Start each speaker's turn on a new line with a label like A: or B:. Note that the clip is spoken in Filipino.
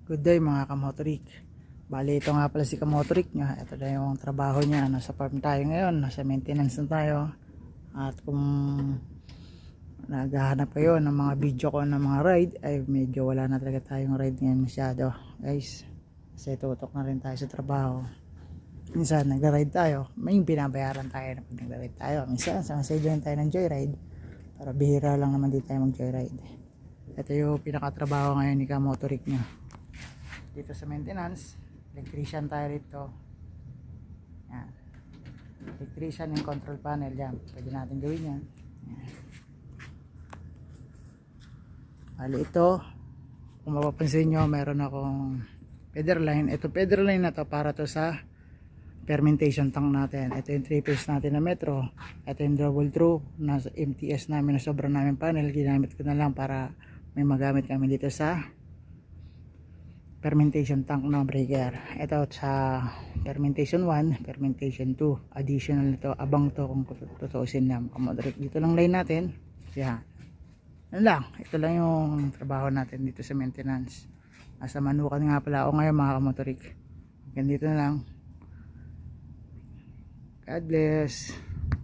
A: Good day mga kamotorik. Bali ito nga pala si kamotorik nyo. Ito na yung trabaho niya. Nasa farm tayo ngayon. Nasa maintenance na tayo. At kung naghahanap kayo ng mga video ko ng mga ride, ay medyo wala na talaga tayong ride ngayon masyado guys. Kasi tutok na rin tayo sa trabaho. Minsan nagra-ride tayo. May binabayaran tayo na pag nagra-ride tayo. Minsan sumasay din tayo ng joyride. Para bihira lang naman din tayo mag joyride. Ito yung pinakatrabaho ngayon ni kamotorik nyo. Dito sa maintenance, electrician tayo rito. Yan. Electrician and control panel yan. Pwede natin gawin yan. Yan. Bali ito, kung mapapansin nyo, meron akong feather line. Ito feather line na to para to sa fermentation tank natin. Ito yung 3-phase natin na metro. Ito yung double through na MTS namin na sobrang namin panel. Ginamit ko na lang para may magamit kami dito sa fermentation tank na breaker. Ito sa fermentation 1, fermentation 2. Additional nito, abang to kung tutuusin na. Dito lang line natin. Yan. Yan lang. Ito lang yung trabaho natin dito sa maintenance. Nasa manukan nga pala ako ngayon mga kamotorik. Ganito na lang. God bless.